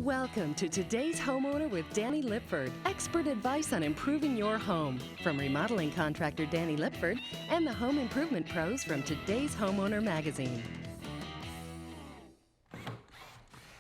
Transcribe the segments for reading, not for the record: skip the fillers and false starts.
Welcome to Today's Homeowner with Danny Lipford. Expert advice on improving your home from remodeling contractor Danny Lipford and the home improvement pros from Today's Homeowner magazine.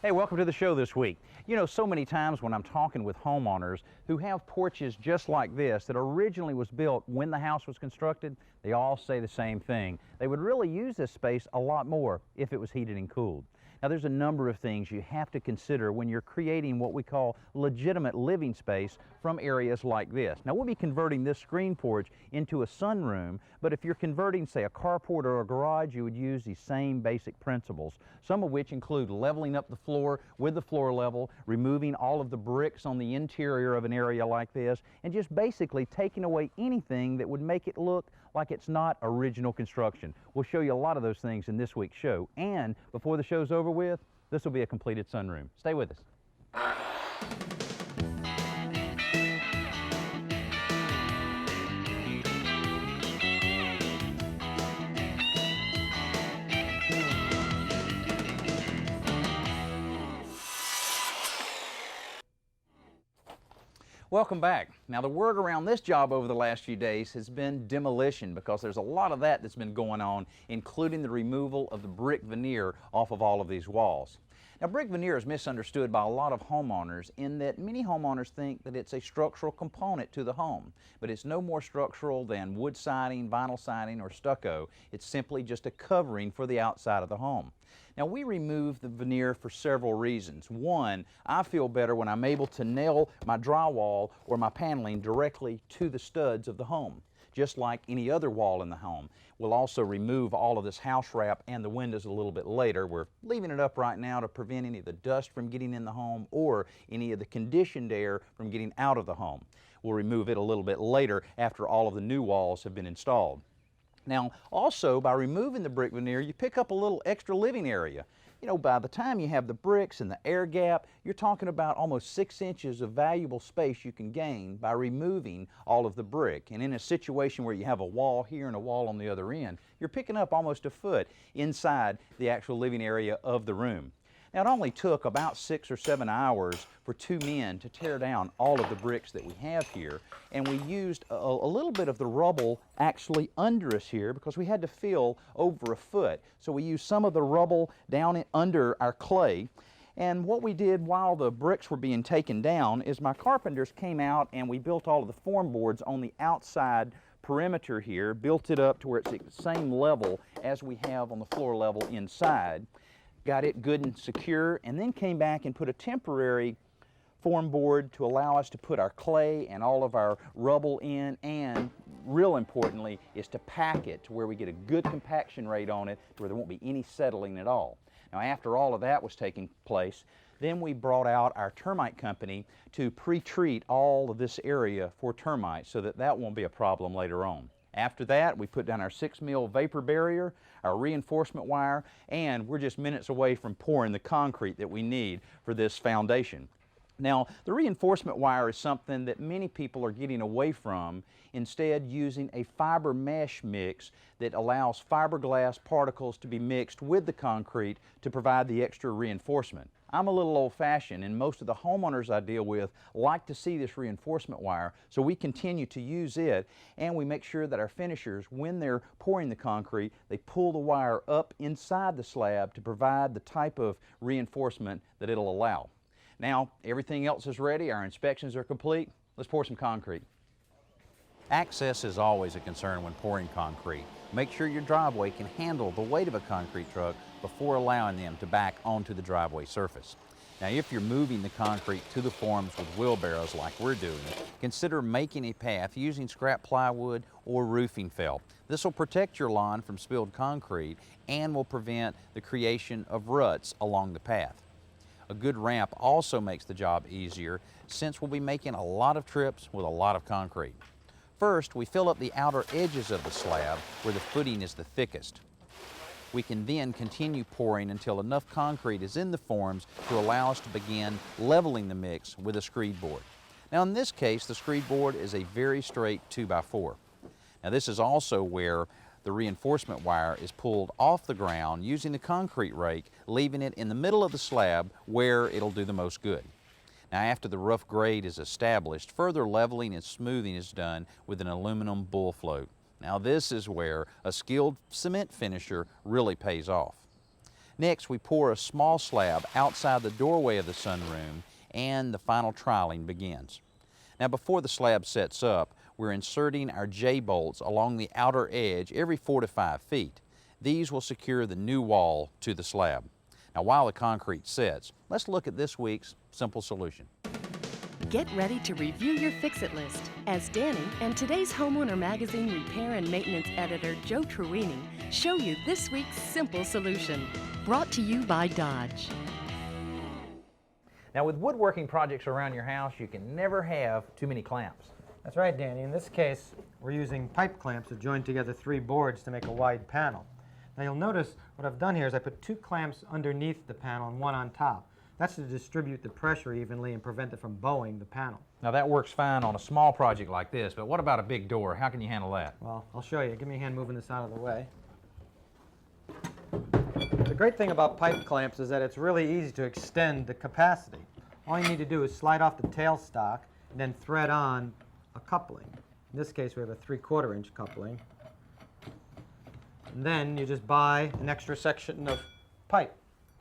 Hey, welcome to the show this week. You know, so many times when I'm talking with homeowners who have porches just like this that originally was built when the house was constructed, they all say the same thing. They would really use this space a lot more if it was heated and cooled. Now, there's a number of things you have to consider when you're creating what we call legitimate living space from areas like this. Now, we'll be converting this screen porch into a sunroom, but if you're converting, say, a carport or a garage, you would use these same basic principles, some of which include leveling up the floor with the floor level, removing all of the bricks on the interior of an area like this, and just basically taking away anything that would make it look like it's not original construction. We'll show you a lot of those things in this week's show, and before the show's over with, this will be a completed sunroom. Stay with us. Welcome back. Now, the word around this job over the last few days has been demolition, because there's a lot of that's been going on, including the removal of the brick veneer off of all of these walls. Now, brick veneer is misunderstood by a lot of homeowners in that many homeowners think that it's a structural component to the home, but it's no more structural than wood siding, vinyl siding, or stucco. It's simply just a covering for the outside of the home. Now, we remove the veneer for several reasons. One, I feel better when I'm able to nail my drywall or my paneling directly to the studs of the home, just like any other wall in the home. We'll also remove all of this house wrap and the windows a little bit later. We're leaving it up right now to prevent any of the dust from getting in the home or any of the conditioned air from getting out of the home. We'll remove it a little bit later after all of the new walls have been installed. Now, also, by removing the brick veneer, you pick up a little extra living area. You know, by the time you have the bricks and the air gap, you're talking about almost 6 inches of valuable space you can gain by removing all of the brick. And in a situation where you have a wall here and a wall on the other end, you're picking up almost a foot inside the actual living area of the room. Now, it only took about 6 or 7 hours for 2 men to tear down all of the bricks that we have here, and we used a little bit of the rubble actually under us here because we had to fill over a foot. So we used some of the rubble down under our clay, and what we did while the bricks were being taken down is my carpenters came out and we built all of the form boards on the outside perimeter here, built it up to where it's at the same level as we have on the floor level inside. Got it good and secure, and then came back and put a temporary form board to allow us to put our clay and all of our rubble in, and real importantly is to pack it to where we get a good compaction rate on it to where there won't be any settling at all. Now, after all of that was taking place, then we brought out our termite company to pre-treat all of this area for termites so that that won't be a problem later on. After that, we put down our 6 mil vapor barrier, our reinforcement wire, and we're just minutes away from pouring the concrete that we need for this foundation. Now, the reinforcement wire is something that many people are getting away from, instead using a fiber mesh mix that allows fiberglass particles to be mixed with the concrete to provide the extra reinforcement. I'm a little old-fashioned, and most of the homeowners I deal with like to see this reinforcement wire, so we continue to use it, and we make sure that our finishers, when they're pouring the concrete, they pull the wire up inside the slab to provide the type of reinforcement that it'll allow. Now, everything else is ready, our inspections are complete. Let's pour some concrete. Access is always a concern when pouring concrete. Make sure your driveway can handle the weight of a concrete truck before allowing them to back onto the driveway surface. Now, if you're moving the concrete to the forms with wheelbarrows like we're doing, consider making a path using scrap plywood or roofing felt. This will protect your lawn from spilled concrete and will prevent the creation of ruts along the path. A good ramp also makes the job easier since we'll be making a lot of trips with a lot of concrete. First, we fill up the outer edges of the slab where the footing is the thickest. We can then continue pouring until enough concrete is in the forms to allow us to begin leveling the mix with a screed board. Now, in this case, the screed board is a very straight 2x4. Now, this is also where The reinforcement wire is pulled off the ground using the concrete rake, leaving it in the middle of the slab where it'll do the most good. Now, after the rough grade is established, further leveling and smoothing is done with an aluminum bull float. Now, this is where a skilled cement finisher really pays off. Next, we pour a small slab outside the doorway of the sunroom and the final trialing begins. Now, before the slab sets up, we're inserting our J-bolts along the outer edge every 4 to 5 feet. These will secure the new wall to the slab. Now, while the concrete sets, let's look at this week's simple solution. Get ready to review your fix-it list as Danny and today's Homeowner Magazine repair and maintenance editor Joe Truini show you this week's simple solution. Brought to you by Dodge. Now, with woodworking projects around your house, you can never have too many clamps. That's right, Danny. In this case, we're using pipe clamps to join together 3 boards to make a wide panel. Now, you'll notice what I've done here is I put 2 clamps underneath the panel and 1 on top. That's to distribute the pressure evenly and prevent it from bowing the panel. Now, that works fine on a small project like this, but what about a big door? How can you handle that? Well, I'll show you. Give me a hand moving this out of the way. The great thing about pipe clamps is that it's really easy to extend the capacity. All you need to do is slide off the tailstock and then thread on a coupling. In this case, we have a 3/4 inch coupling. And then you just buy an extra section of pipe.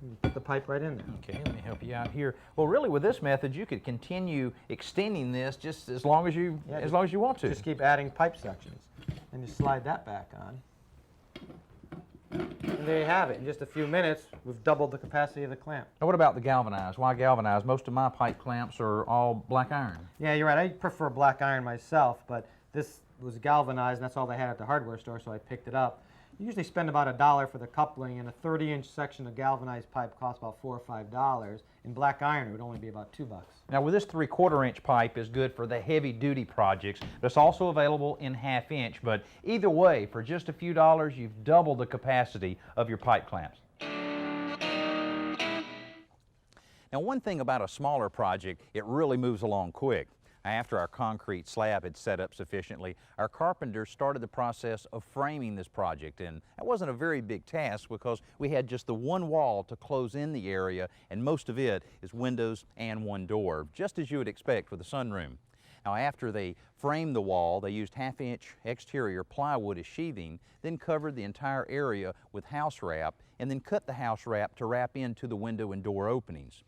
You put the pipe right in there. Okay, let me help you out here. Well, really, with this method, you could continue extending this just as long as you want to. Just keep adding pipe sections. And you slide that back on. And there you have it. In just a few minutes, we've doubled the capacity of the clamp. Now, what about the galvanized? Why galvanized? Most of my pipe clamps are all black iron. Yeah, you're right. I prefer black iron myself, but this was galvanized, and that's all they had at the hardware store, so I picked it up. You usually spend about $1 for the coupling, and a 30-inch section of galvanized pipe costs about $4 or $5. In black iron, it would only be about $2. Now, with this 3/4 inch pipe is good for the heavy-duty projects, but it's also available in 1/2 inch. But either way, for just a few dollars, you've doubled the capacity of your pipe clamps. Now, one thing about a smaller project, it really moves along quick. After our concrete slab had set up sufficiently, our carpenters started the process of framing this project, and that wasn't a very big task because we had just the one wall to close in the area, and most of it is windows and 1 door, just as you would expect with a sunroom. Now, after they framed the wall, they used 1/2 inch exterior plywood as sheathing, then covered the entire area with house wrap, and then cut the house wrap to wrap into the window and door openings.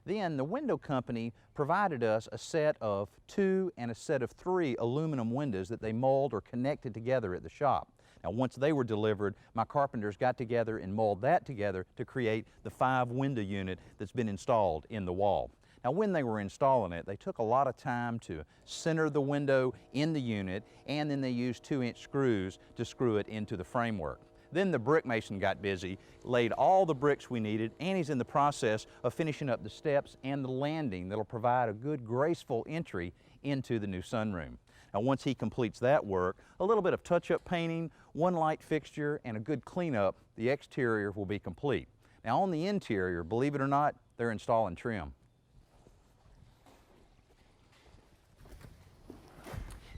Then the window company provided us a set of 2 and a set of 3 aluminum windows that they mold or connected together at the shop. Now, once they were delivered, my carpenters got together and molded that together to create the 5 window unit that's been installed in the wall. Now, when they were installing it, they took a lot of time to center the window in the unit, and then they used 2-inch screws to screw it into the framework. Then the brick mason got busy, laid all the bricks we needed, and he's in the process of finishing up the steps and the landing that'll provide a good, graceful entry into the new sunroom. Now, once he completes that work, a little bit of touch-up painting, 1 light fixture, and a good cleanup, the exterior will be complete. Now, on the interior, believe it or not, they're installing trim.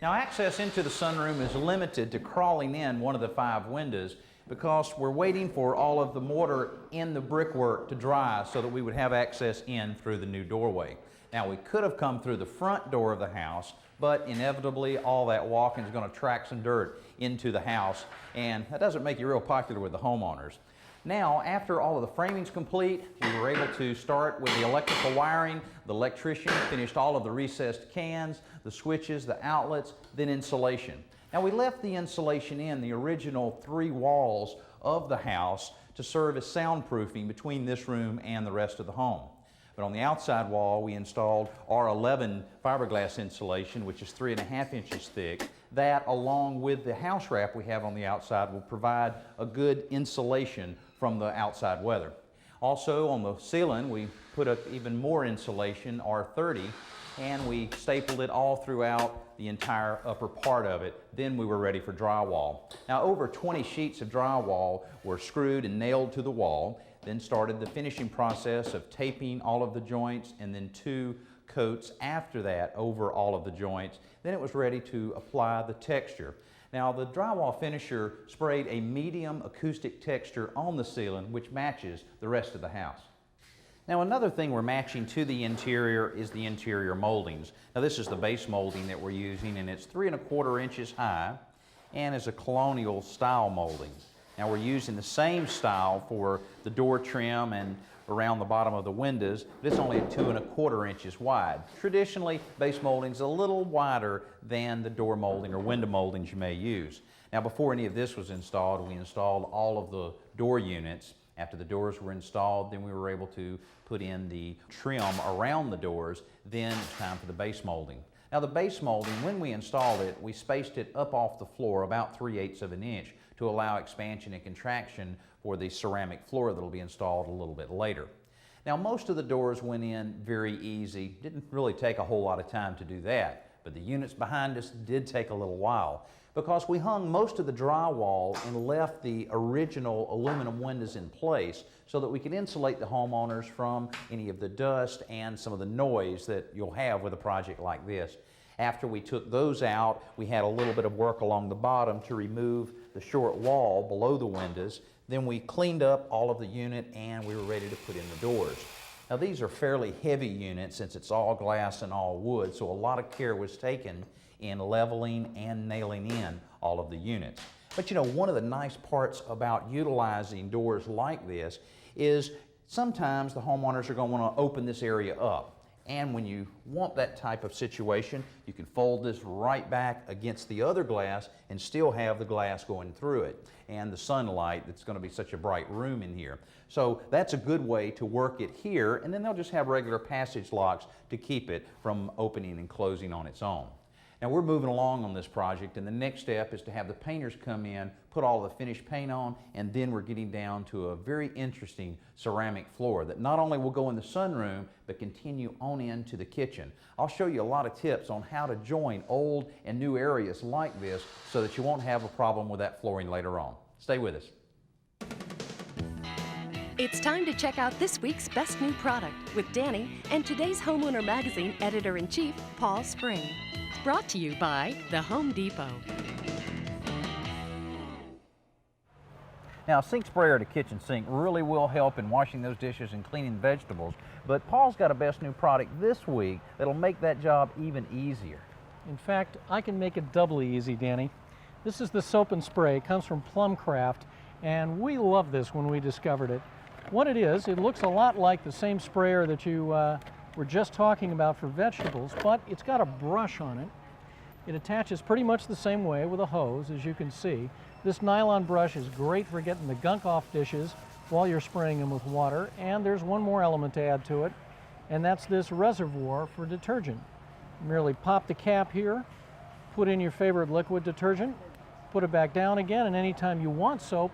Now, access into the sunroom is limited to crawling in one of the 5 windows because we're waiting for all of the mortar in the brickwork to dry so that we would have access in through the new doorway. Now, we could have come through the front door of the house, but inevitably all that walking is going to track some dirt into the house, and that doesn't make you real popular with the homeowners. Now, after all of the framing's complete, we were able to start with the electrical wiring. The electrician finished all of the recessed cans, the switches, the outlets, then insulation. Now, we left the insulation in the original 3 walls of the house to serve as soundproofing between this room and the rest of the home. But on the outside wall, we installed R11 fiberglass insulation, which is 3.5 inches thick. That, along with the house wrap we have on the outside, will provide a good insulation from the outside weather. Also, on the ceiling, we put up even more insulation, R30, and we stapled it all throughout the entire upper part of it. Then we were ready for drywall. Now, over 20 sheets of drywall were screwed and nailed to the wall. Then started the finishing process of taping all of the joints, and then 2 coats after that over all of the joints. Then it was ready to apply the texture. Now the drywall finisher sprayed a medium acoustic texture on the ceiling which matches the rest of the house. Now another thing we're matching to the interior is the interior moldings. Now this is the base molding that we're using, and it's 3 1/4 inches high and is a colonial style molding. Now we're using the same style for the door trim and around the bottom of the windows, but it's only 2 1/4 inches wide. Traditionally, base molding is a little wider than the door molding or window moldings you may use. Now before any of this was installed, we installed all of the door units. After the doors were installed, then we were able to put in the trim around the doors. Then it's time for the base molding. Now the base molding, when we installed it, we spaced it up off the floor about 3/8 of an inch to allow expansion and contraction for the ceramic floor that will be installed a little bit later. Now most of the doors went in very easy. Didn't really take a whole lot of time to do that, but the units behind us did take a little while, because we hung most of the drywall and left the original aluminum windows in place so that we could insulate the homeowners from any of the dust and some of the noise that you'll have with a project like this. After we took those out, we had a little bit of work along the bottom to remove the short wall below the windows. Then we cleaned up all of the unit and we were ready to put in the doors. Now these are fairly heavy units since it's all glass and all wood, so a lot of care was taken in leveling and nailing in all of the units. But you know, one of the nice parts about utilizing doors like this is sometimes the homeowners are going to want to open this area up. And when you want that type of situation, you can fold this right back against the other glass and still have the glass going through it and the sunlight. That's going to be such a bright room in here. So that's a good way to work it here, and then they'll just have regular passage locks to keep it from opening and closing on its own. Now we're moving along on this project, and the next step is to have the painters come in, put all the finished paint on, and then we're getting down to a very interesting ceramic floor that not only will go in the sunroom, but continue on into the kitchen. I'll show you a lot of tips on how to join old and new areas like this so that you won't have a problem with that flooring later on. Stay with us. It's time to check out this week's best new product with Danny and today's Homeowner Magazine Editor-in-Chief, Paul Spring. Brought to you by the Home Depot. Now, a sink sprayer at a kitchen sink really will help in washing those dishes and cleaning vegetables, but Paul's got a best new product this week that'll make that job even easier. In fact, I can make it doubly easy, Danny. This is the soap and spray. It comes from Plumcraft, and we loved this when we discovered it. What it is, it looks a lot like the same sprayer that you were just talking about for vegetables, but it's got a brush on it. It attaches pretty much the same way with a hose, as you can see. This nylon brush is great for getting the gunk off dishes while you're spraying them with water, and there's one more element to add to it, and that's this reservoir for detergent. Merely pop the cap here, put in your favorite liquid detergent, put it back down again, and anytime you want soap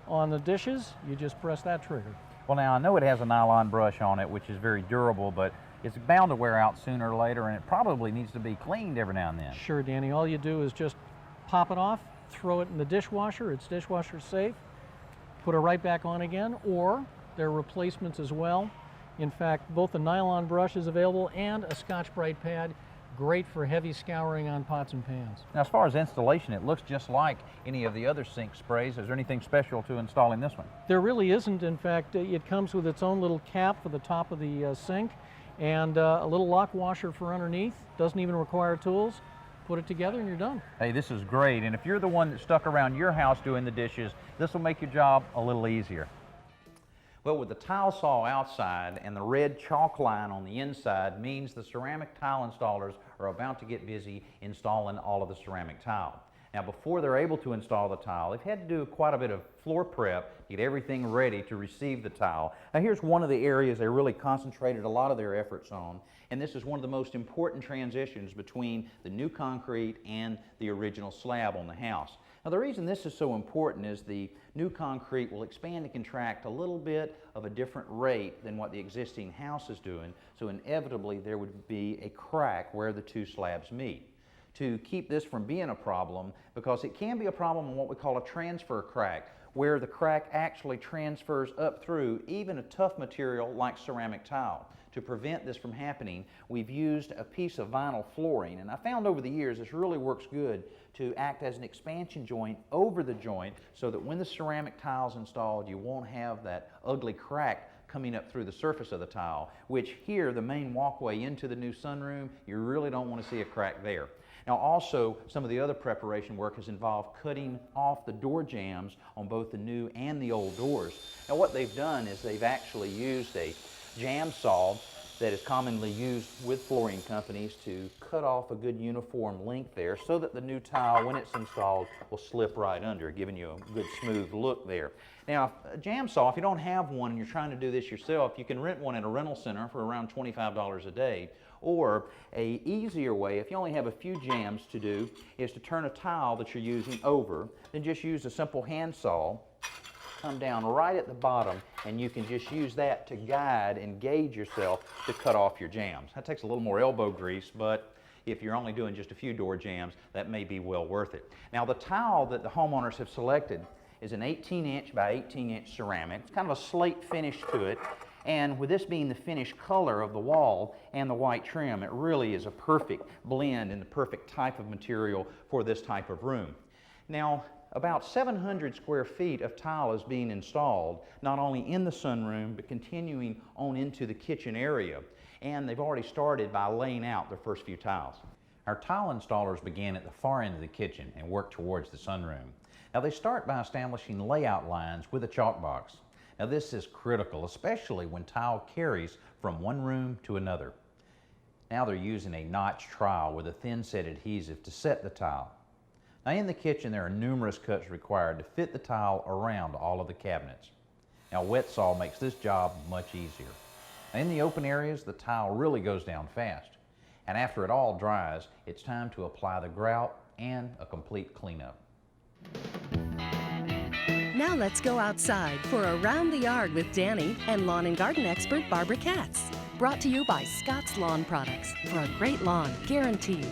on the dishes, you just press that trigger. Well, now I know it has a nylon brush on it, which is very durable, but it's bound to wear out sooner or later, and it probably needs to be cleaned every now and then. Sure, Danny. All you do is just pop it off, throw it in the dishwasher. It's dishwasher safe. Put it right back on again, or there are replacements as well. In fact, both the nylon brush is available and a Scotch-Brite pad. Great for heavy scouring on pots and pans. Now, as far as installation, it looks just like any of the other sink sprays. Is there anything special to installing this one? There really isn't. In fact, it comes with its own little cap for the top of the sink and a little lock washer for underneath. Doesn't even require tools. Put it together and you're done. Hey, this is great. And if you're the one that's stuck around your house doing the dishes, this will make your job a little easier. Well, with the tile saw outside and the red chalk line on the inside means the ceramic tile installers are about to get busy installing all of the ceramic tile. Now, before they're able to install the tile, they've had to do quite a bit of floor prep, get everything ready to receive the tile. Now, here's one of the areas they really concentrated a lot of their efforts on, and this is one of the most important transitions between the new concrete and the original slab on the house. Now, the reason this is so important is the new concrete will expand and contract a little bit of a different rate than what the existing house is doing, so inevitably there would be a crack where the two slabs meet. To keep this from being a problem, because it can be a problem on what we call a transfer crack, where the crack actually transfers up through even a tough material like ceramic tile. To prevent this from happening, we've used a piece of vinyl flooring, and I found over the years this really works good to act as an expansion joint over the joint so that when the ceramic tile is installed, you won't have that ugly crack coming up through the surface of the tile, which here, the main walkway into the new sunroom, you really don't want to see a crack there. Now also, some of the other preparation work has involved cutting off the door jambs on both the new and the old doors. Now what they've done is they've actually used a jam saw that is commonly used with flooring companies to cut off a good uniform length there so that the new tile, when it's installed, will slip right under, giving you a good smooth look there. Now, a jam saw, if you don't have one and you're trying to do this yourself, you can rent one at a rental center for around $25 a day. Or a easier way, if you only have a few jams to do, is to turn a tile that you're using over, then just use a simple hand saw, come down right at the bottom, and you can just use that to guide and gauge yourself to cut off your jams. That takes a little more elbow grease, but if you're only doing just a few door jams, that may be well worth it. Now the tile that the homeowners have selected is an 18-inch by 18-inch ceramic. It's kind of a slate finish to it, and with this being the finished color of the wall and the white trim, it really is a perfect blend and the perfect type of material for this type of room. Now, about 700 square feet of tile is being installed, not only in the sunroom, but continuing on into the kitchen area. And they've already started by laying out their first few tiles. Our tile installers began at the far end of the kitchen and worked towards the sunroom. Now they start by establishing layout lines with a chalk box. Now this is critical, especially when tile carries from one room to another. Now they're using a notch trowel with a thin set adhesive to set the tile. Now in the kitchen there are numerous cuts required to fit the tile around all of the cabinets. Now wet saw makes this job much easier. Now, in the open areas the tile really goes down fast, and after it all dries it's time to apply the grout and a complete cleanup. Now let's go outside for Around the Yard with Danny and lawn and garden expert Barbara Katz. Brought to you by Scott's Lawn Products, for a great lawn, guaranteed.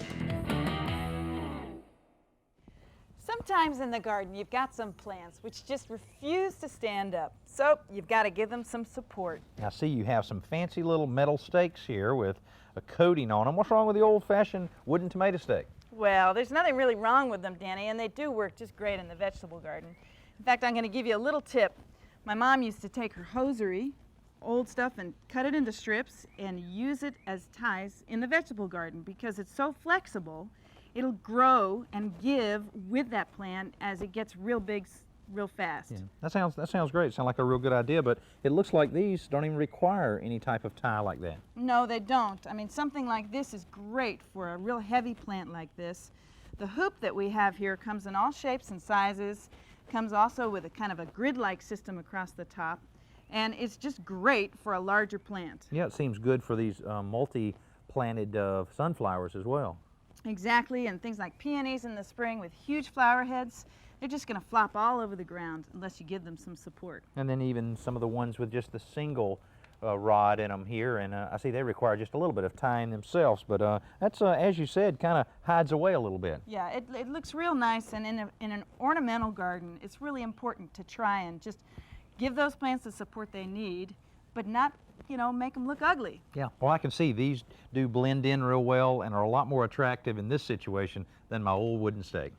Sometimes in the garden you've got some plants which just refuse to stand up, so you've got to give them some support. Now see, you have some fancy little metal stakes here with a coating on them. What's wrong with the old-fashioned wooden tomato stake? Well, there's nothing really wrong with them, Danny, and they do work just great in the vegetable garden. In fact, I'm going to give you a little tip. My mom used to take her hosiery, old stuff, and cut it into strips and use it as ties in the vegetable garden because it's so flexible. It'll grow and give with that plant as it gets real big real fast. Yeah, that sounds great. It sounds like a real good idea, but it looks like these don't even require any type of tie like that. No, they don't. I mean, something like this is great for a real heavy plant like this. The hoop that we have here comes in all shapes and sizes, comes also with a kind of a grid-like system across the top, and it's just great for a larger plant. Yeah, it seems good for these multi-planted sunflowers as well. Exactly, and things like peonies in the spring with huge flower heads, they're just going to flop all over the ground unless you give them some support. And then even some of the ones with just the single rod in them here, and I see they require just a little bit of tying themselves, but that's, as you said, kind of hides away a little bit. Yeah, it looks real nice, and in an ornamental garden, it's really important to try and just give those plants the support they need, but not, you know, make them look ugly. Yeah, well, I can see these do blend in real well and are a lot more attractive in this situation than my old wooden stake.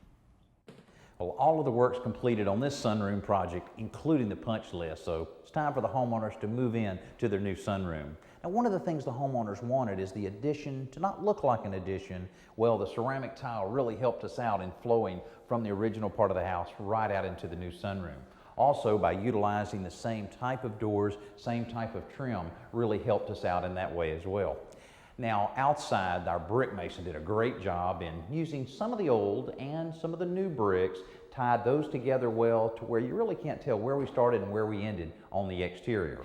Well, all of the work's completed on this sunroom project, including the punch list, so it's time for the homeowners to move in to their new sunroom. Now, one of the things the homeowners wanted is the addition to not look like an addition. Well, the ceramic tile really helped us out in flowing from the original part of the house right out into the new sunroom. Also, by utilizing the same type of doors, same type of trim, really helped us out in that way as well. Now, outside, our brick mason did a great job in using some of the old and some of the new bricks, tied those together well to where you really can't tell where we started and where we ended on the exterior.